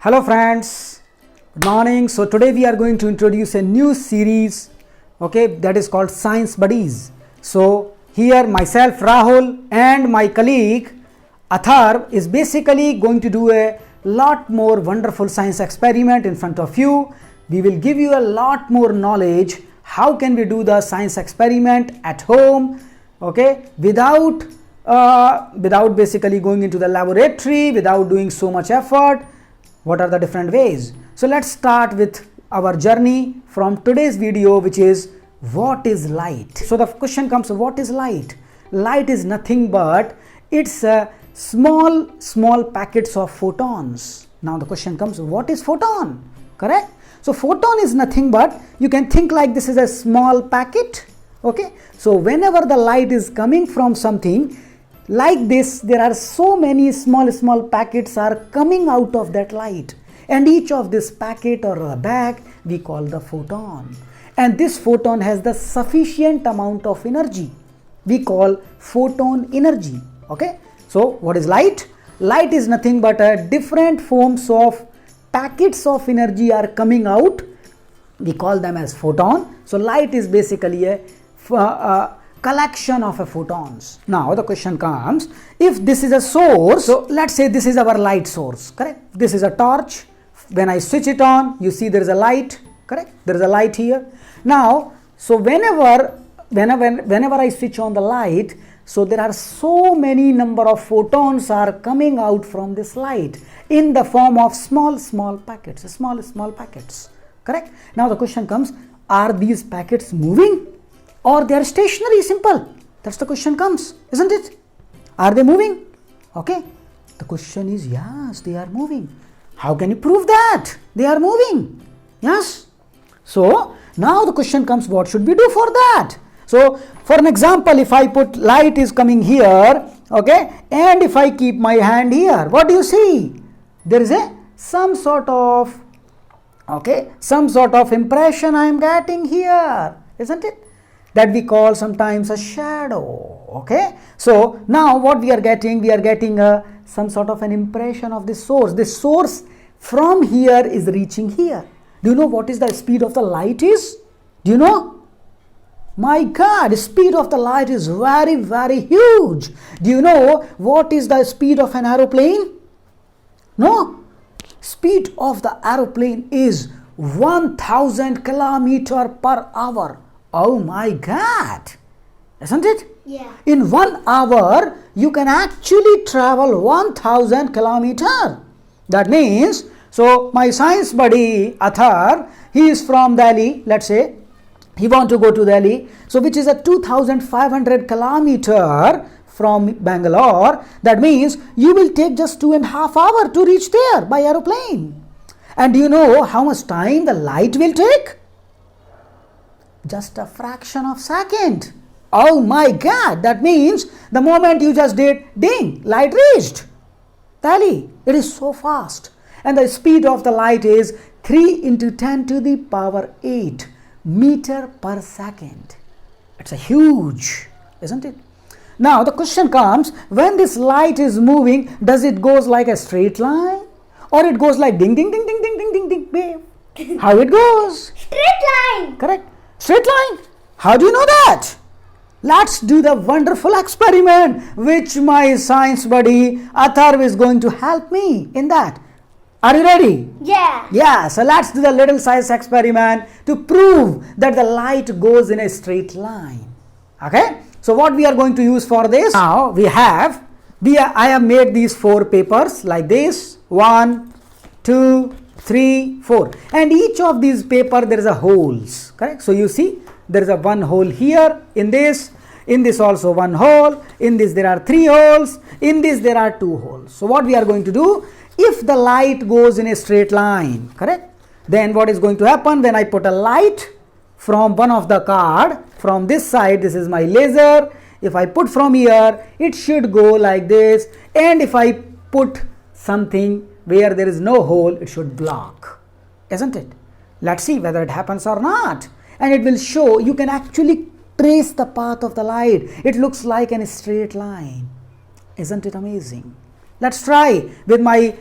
Hello friends, good morning. So today we are going to introduce a new series, okay, that is called Science Buddies. So here myself Rahul and my colleague Athar is basically going to do a lot more wonderful science experiment in front of you. We will give you a lot more knowledge how can we do the science experiment at home, okay, without basically going into the laboratory, without doing so much effort. What are the different ways? So let's start with our journey from today's video, which is what is light? So the question comes, what is light? Light is nothing but it's a small packets of photons. Now the question comes, what is photon? Correct? So photon is nothing but, you can think like this is a small packet, okay? So whenever the light is coming from something like this, there are so many small packets are coming out of that light, and each of this packet or a bag we call the photon, and this photon has the sufficient amount of energy we call photon energy, okay? So what is light? Light is nothing but a different forms of packets of energy are coming out, we call them as photon. So light is basically a collection of photons. Now the question comes, if this is a source, so let's say this is our light source, correct? This is a torch. When I switch it on, you see there is a light, correct? There is a light here. Now, so whenever I switch on the light, so there are so many number of photons are coming out from this light in the form of small packets, small packets, correct? Now the question comes, are these packets moving? Or they are stationary? Simple. That's the question comes, isn't it? Are they moving? Okay. The question is, yes, they are moving. How can you prove that? They are moving. Yes. So now the question comes, what should we do for that? So for an example, if I put light is coming here, okay, and if I keep my hand here, what do you see? There is some sort of impression I am getting here, isn't it? That we call sometimes a shadow, okay? So now what we are getting some sort of an impression of this source. This source from here is reaching here. Do you know what is the speed of the light is? Do you know? My God, the speed of the light is very huge. Do you know what is the speed of an aeroplane? No? Speed of the aeroplane is 1000 kilometer per hour. Oh my God, isn't it? Yeah. In 1 hour, you can actually travel 1000 kilometers. That means, so my science buddy Athar, he is from Delhi, let's say, he want to go to Delhi, so which is a 2500 kilometer from Bangalore. That means you will take just 2.5 hours to reach there by aeroplane. And do you know how much time the light will take? Just a fraction of second. Oh my God, that means the moment you just did ding, light reached Delhi. It is so fast, and the speed of the light is 3 into 10 to the power 8 meter per second. It's a huge, isn't it? Now the question comes, when this light is moving, does it goes like a straight line, or it goes like ding ding ding ding ding ding ding ding, babe? How it goes? Straight line. Correct. Straight line. How do you know that? Let's do the wonderful experiment which my science buddy Athar is going to help me in that. Are you ready? Yeah. Yeah, so let's do the little science experiment to prove that the light goes in a straight line. Okay? So what we are going to use for this? Now I have made these 4 papers like this. 1, 2, 3, 4, and each of these paper there is a holes, correct? So you see there is a 1 hole here, in this also 1 hole, in this there are 3 holes, in this there are 2 holes. So what we are going to do, if the light goes in a straight line, correct, then what is going to happen when I put a light from one of the card, from this side, this is my laser, if I put from here, it should go like this, and if I put something where there is no hole, it should block, isn't it? Let's see whether it happens or not, and it will show, you can actually trace the path of the light. It looks like a straight line. Isn't it amazing? Let's try with my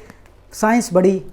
science buddy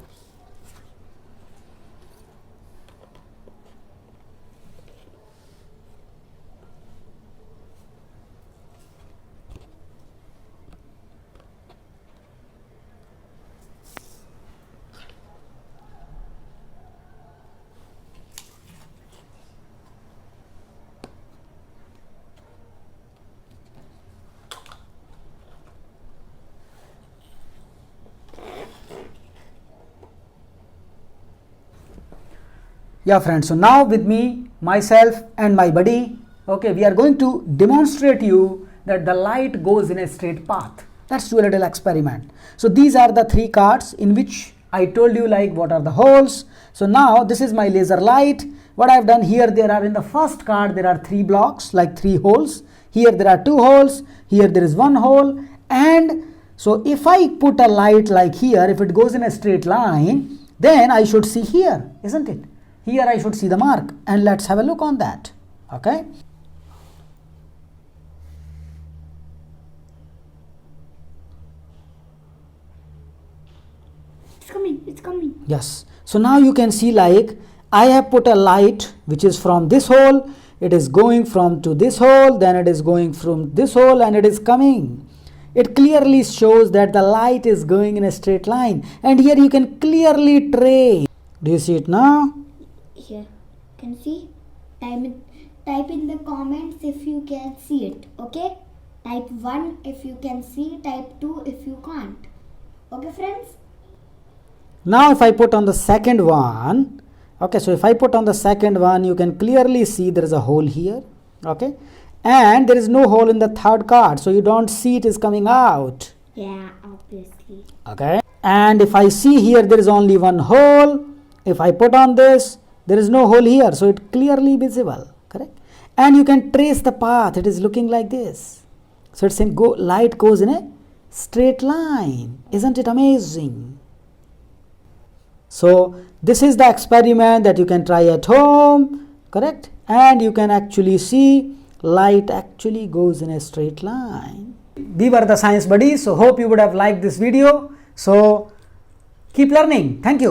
Yeah friends, so now with me, myself and my buddy, okay, we are going to demonstrate you that the light goes in a straight path. Let's do a little experiment. So these are the 3 cards in which I told you like what are the holes. So now this is my laser light. What I have done here, there are in the first card there are 3 blocks like 3 holes. Here there are 2 holes, here there is 1 hole, and so if I put a light like here, if it goes in a straight line, then I should see here, isn't it? Here I should see the mark, and let's have a look on that. Okay. It's coming. Yes. So now you can see like I have put a light which is from this hole. It is going from to this hole, then it is going from this hole, and it is coming. It clearly shows that the light is going in a straight line, and here you can clearly trace. Do you see it now? Here, can see? Type in the comments if you can see it. Okay? Type 1 if you can see. Type 2 if you can't. Okay, friends? Now if I put on the second one, okay, so if I put on the second one, you can clearly see there is a hole here, okay, and there is no hole in the third card, so you don't see it is coming out. Yeah, obviously. Okay, and if I see here there is only one hole, if I put on this, there is no hole here, so it clearly visible, correct, and you can trace the path. It is looking like this, so it's saying light goes in a straight line. Isn't it amazing? So this is the experiment that you can try at home, correct, and you can actually see light actually goes in a straight line. We were the science buddies, so hope you would have liked this video. So keep learning. Thank you.